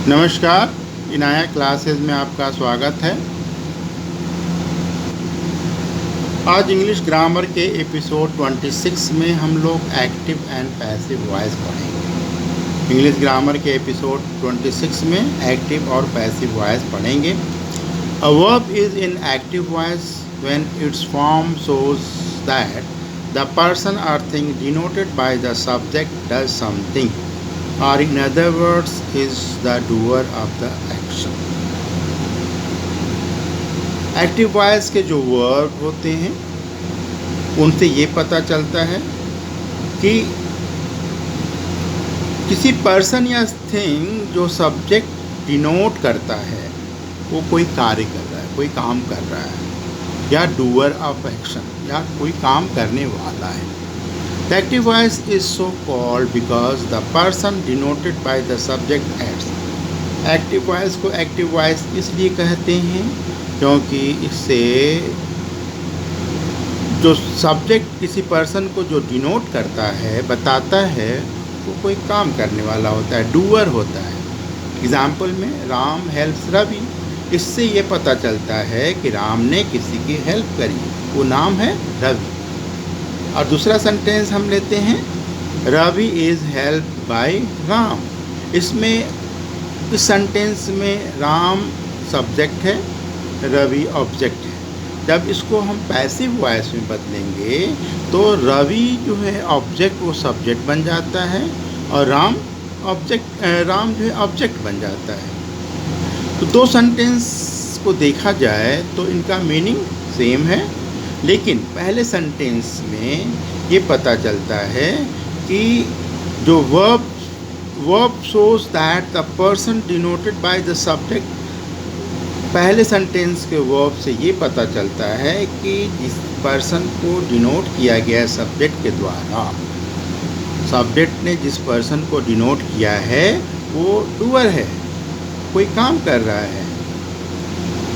नमस्कार, इनाया क्लासेस में आपका स्वागत है। आज इंग्लिश ग्रामर के एपिसोड 26 में हम लोग एक्टिव एंड पैसिव वॉइस पढ़ेंगे। इंग्लिश ग्रामर के एपिसोड 26 में एक्टिव और पैसिव वॉइस पढ़ेंगे। A verb is in active voice when its form shows that the person or thing denoted by the subject does something, or in other words is the doer of the action। Active voice के जो verb होते हैं उनसे ये पता चलता है कि किसी पर्सन या थिंग जो सब्जेक्ट डिनोट करता है वो कोई कार्य कर रहा है, कोई काम कर रहा है, या डूअर ऑफ एक्शन, या कोई काम करने वाला है। The active voice is so called because the person denoted by the subject acts। Active voice को एक्टिव वॉइस इसलिए कहते हैं क्योंकि इससे जो सब्जेक्ट किसी पर्सन को जो डिनोट करता है, बताता है, वो कोई काम करने वाला होता है, डूअर होता है। एग्जाम्पल में राम हेल्प्स रवि, इससे ये पता चलता है कि राम ने किसी की हेल्प करी, वो नाम है रवि। और दूसरा सेंटेंस हम लेते हैं, Ravi is help by Ram. इसमें इस सेंटेंस में राम सब्जेक्ट है, रवि ऑब्जेक्ट है। जब इसको हम पैसिव वॉइस में बदलेंगे तो रवि जो है ऑब्जेक्ट वो सब्जेक्ट बन जाता है और राम जो है ऑब्जेक्ट बन जाता है। तो दो सेंटेंस को देखा जाए तो इनका मीनिंग सेम है, लेकिन पहले सेंटेंस में ये पता चलता है कि जो verb shows that the person denoted by the subject, पहले सेंटेंस के वर्ब से ये पता चलता है कि जिस पर्सन को डिनोट किया गया सब्जेक्ट के द्वारा, सब्जेक्ट ने जिस पर्सन को डिनोट किया है वो डूअर है, कोई काम कर रहा है।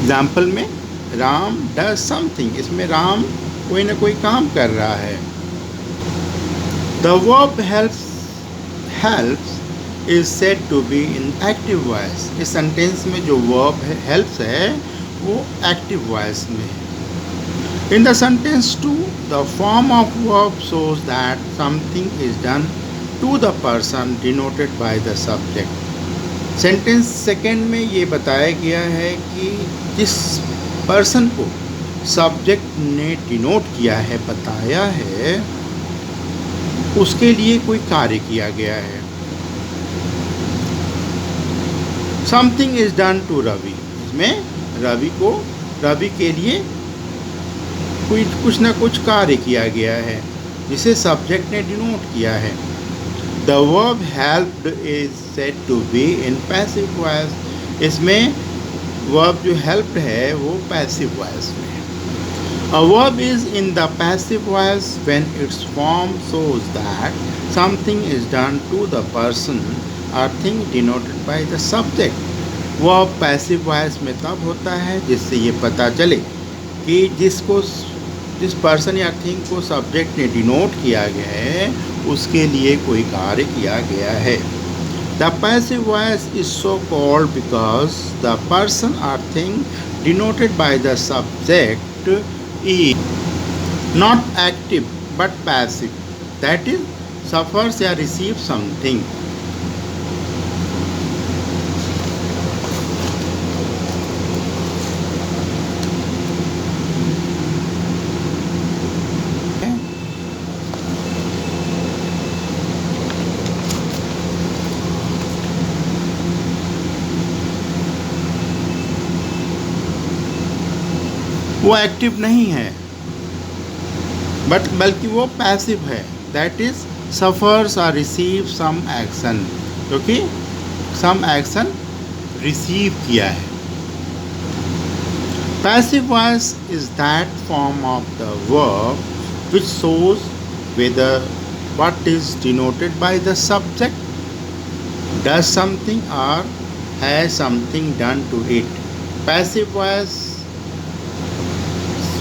एग्जाम्पल में राम डज समथिंग, इसमें राम कोई ना कोई काम कर रहा है। The verb helps is said to be in active voice. इस सेंटेंस में जो वर्ब है हेल्प्स है वो एक्टिव वॉइस में है। In the sentence two the form of verb shows that something is done to the person denoted by the subject. Sentence second में ये बताया गया है कि जिस पर्सन को सब्जेक्ट ने डिनोट किया है, बताया है, उसके लिए कोई कार्य किया गया है। Something is done to Ravi, इसमें रवि के लिए कुछ ना कुछ कार्य किया गया है जिसे सब्जेक्ट ने डिनोट किया है। The verb helped is said to be in passive voice. इसमें वर्ब जो हेल्प्ड है वो पैसिव वॉइस में है। A verb is in the passive voice when its form shows that something is done to the person or thing denoted by the subject. Verb passive voice में तब होता है जिससे ये पता चले कि जिस पर्सन या थिंग को सब्जेक्ट ने डिनोट किया गया है उसके लिए कोई कार्य किया गया है। The passive voice is so called because the person or thing denoted by the subject is not active but passive, that is, suffers or receives something। वो एक्टिव नहीं है बल्कि वो पैसिव है, दैट इज सफर्स और receive some action, क्योंकि some action receive किया है। Passive voice is that form of the verb which shows whether what is denoted by the subject does something or has something done to it। Passive voice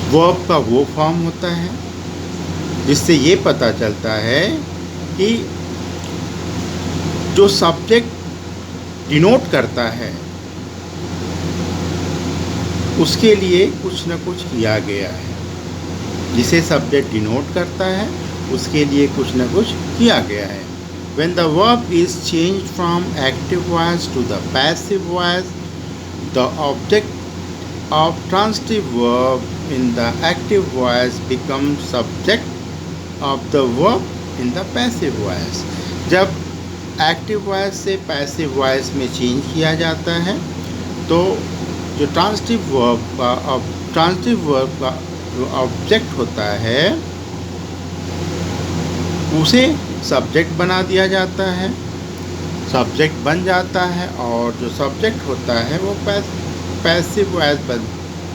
verb का वो form होता है जिससे ये पता चलता है कि जो सब्जेक्ट डिनोट करता है उसके लिए कुछ न कुछ किया गया है। जिसे सब्जेक्ट डिनोट करता है उसके लिए कुछ न कुछ किया गया है। When the verb is changed from active voice to the passive voice, the object of transitive verb in the active voice becomes subject of the verb in the passive voice. जब एक्टिव वॉइस से passive voice में change किया जाता है तो जो transitive verb का जो ऑब्जेक्ट होता है उसे सब्जेक्ट बना दिया जाता है, सब्जेक्ट बन जाता है, और जो सब्जेक्ट होता है वो पैसिव वॉइस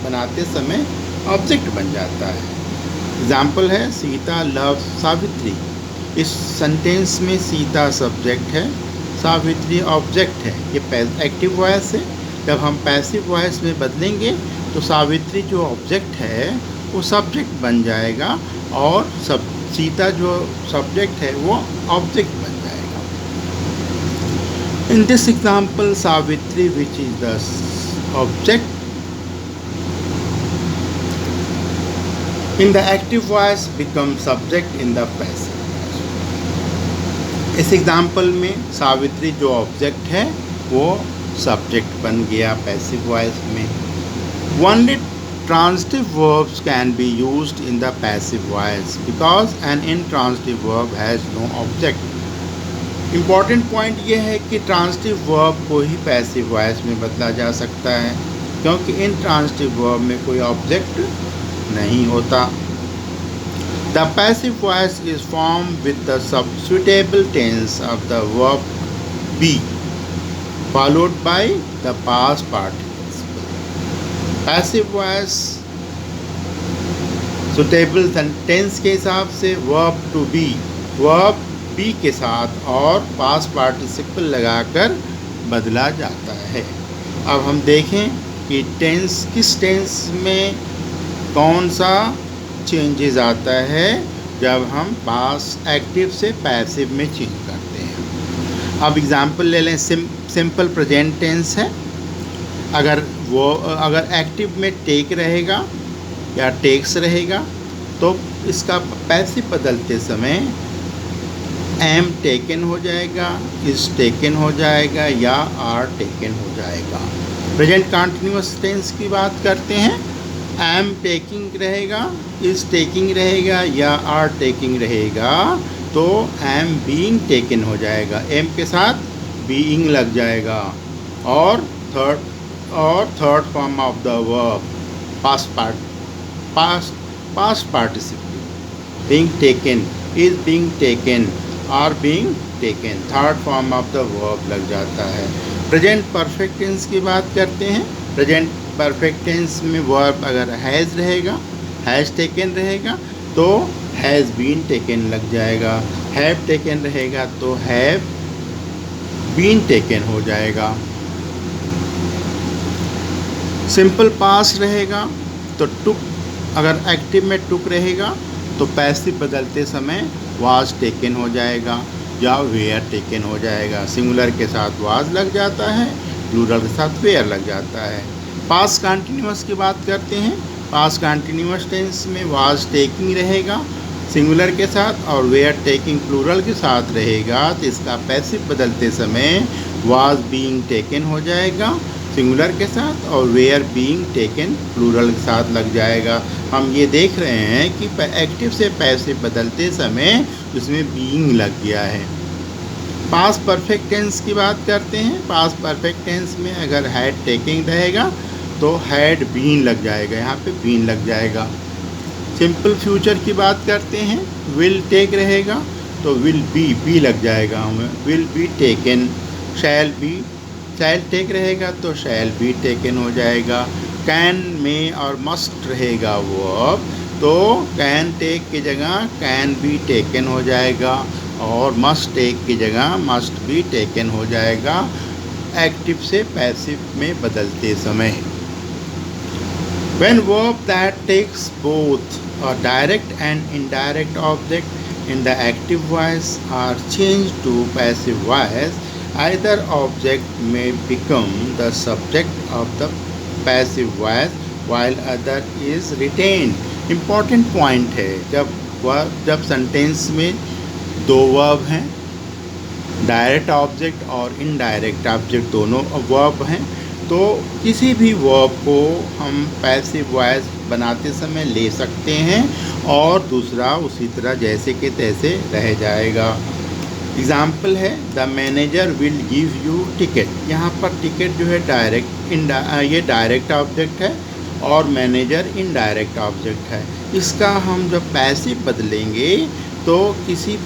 बनाते समय ऑब्जेक्ट बन जाता है। एग्जाम्पल है सीता लव्स सावित्री। इस सेंटेंस में सीता सब्जेक्ट है, सावित्री ऑब्जेक्ट है। ये एक्टिव वॉइस है। जब हम पैसिव वॉइस में बदलेंगे तो सावित्री जो ऑब्जेक्ट है वो सब्जेक्ट बन जाएगा और सीता जो सब्जेक्ट है वो ऑब्जेक्ट बन जाएगा। In this example Savitri which is the object in the active voice become subject in the passive. इस एग्जाम्पल में सावित्री जो ऑब्जेक्ट है वो सब्जेक्ट बन गया पैसिव वॉइस में। Only transitive verbs can be used in the passive voice because an intransitive verb has no object. Important point ये है कि transitive verb को ही passive voice में बदला जा सकता है क्योंकि intransitive verb में कोई object नहीं होता। The passive voice is formed with the substitutable tense of the verb be followed by the past participle. Passive voice suitable tense के हिसाब से verb to be के साथ और past participle लगाकर बदला जाता है। अब हम देखें कि टेंस किस टेंस में कौन सा चेंजेस आता है जब हम पास्ट एक्टिव से पैसिव में चेंज करते हैं। अब एग्जांपल ले लें। सिंपल प्रेजेंट टेंस है। अगर एक्टिव में टेक रहेगा या टेक्स रहेगा तो इसका पैसिव बदलते समय एम टेकन हो जाएगा, इज टेकन हो जाएगा या आर टेकन हो जाएगा। प्रेजेंट कंटिन्यूअस टेंस की बात करते हैं। एम टेकिंग रहेगा, इज टेकिंग रहेगा या आर टेकिंग रहेगा तो एम बीइंग टेकन हो जाएगा, एम के साथ बीइंग लग जाएगा। और third form of the verb past participle being taken, is being taken, are being taken, third form of the verb लग जाता है। प्रेजेंट परफेक्ट टेंस की बात करते हैं। प्रेजेंट परफेक्ट टेंस में वर्ब अगर हैज़ रहेगा, हैज़ टेकन रहेगा तो हैज़ बीन टेकन लग जाएगा। हैव टेकन रहेगा तो हैव बीन टेकन हो जाएगा। सिंपल पास्ट रहेगा तो टुक, अगर एक्टिव में टुक रहेगा तो पैसिव बदलते समय वाज टेकन हो जाएगा या वेयर टेकन हो जाएगा। सिंगुलर के साथ वाज लग जाता है, प्लूरल के साथ वेयर लग जाता है। पास्ट कंटिन्यूअस की बात करते हैं। पास्ट कंटिन्यूअस टेंस में वाज टेकिंग रहेगा सिंगुलर के साथ और वेयर टेकिंग प्लूरल के साथ रहेगा तो इसका पैसिव बदलते समय वाज बीइंग टेकन हो जाएगा सिंगुलर के साथ और वेयर बीइंग टेकन प्लूरल के साथ लग जाएगा। हम ये देख रहे हैं कि एक्टिव से पैसिव बदलते समय उसमें बीइंग लग गया है। पास्ट परफेक्ट टेंस की बात करते हैं। पास्ट परफेक्ट टेंस में अगर हैड टेकिंग रहेगा तो हैड बीन लग जाएगा, यहाँ पे बीन लग जाएगा। सिंपल फ्यूचर की बात करते हैं। विल टेक रहेगा तो विल बी लग जाएगा, हमें will be taken. Shall take रहेगा तो शैल बी टेकन हो जाएगा। कैन में और मस्ट रहेगा वर्ब तो कैन टेक की जगह कैन बी टेकन हो जाएगा और मस्ट टेक की जगह मस्ट बी टेकन हो जाएगा एक्टिव से पैसिव में बदलते समय। When verb that takes both a direct and indirect object in the active voice are changed to passive voice, Either object may become the subject of the passive voice while other is retained. Important point है, जब sentence में दो verb हैं, direct object और indirect object दोनों verb हैं, तो किसी भी वर्ब को हम पैसिव वॉइस बनाते समय ले सकते हैं और दूसरा उसी तरह जैसे के तैसे रह जाएगा। एग्ज़ाम्पल है the manager will give you ticket. यहाँ पर टिकट जो है ये डायरेक्ट ऑब्जेक्ट है और मैनेजर इनडायरेक्ट ऑब्जेक्ट है। इसका हम जब पैसिव बदलेंगे तो किसी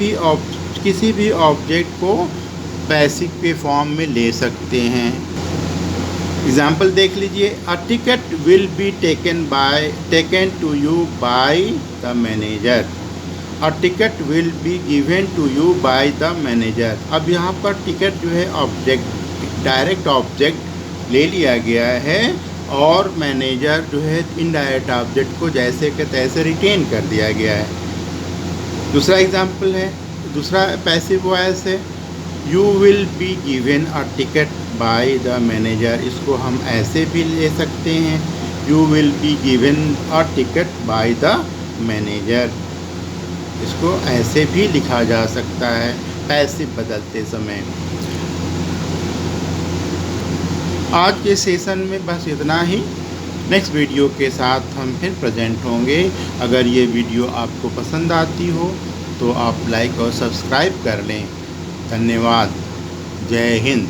भी ऑब्जेक्ट को पैसिव के फॉर्म में ले सकते हैं। एग्जाम्पल देख लीजिए, a ticket will be taken to you by the manager. A ticket will be given to you by the manager. अब यहाँ पर टिकट जो है ऑब्जेक्ट, डायरेक्ट ऑब्जेक्ट ले लिया गया है और मैनेजर जो है इनडायरेक्ट ऑब्जेक्ट को जैसे के तैसे रिटेन कर दिया गया है। दूसरा एग्जाम्पल है, दूसरा पैसिव वॉइस है, you will be given a ticket bye the manager. इसको हम ऐसे भी ले सकते हैं, you will be given a ticket bye the manager. इसको ऐसे भी लिखा जा सकता है पैसिव बदलते समय। आज के सेशन में बस इतना ही। नेक्स्ट वीडियो के साथ हम फिर प्रेजेंट होंगे। अगर ये वीडियो आपको पसंद आती हो तो आप लाइक और सब्सक्राइब कर लें। धन्यवाद। जय हिंद।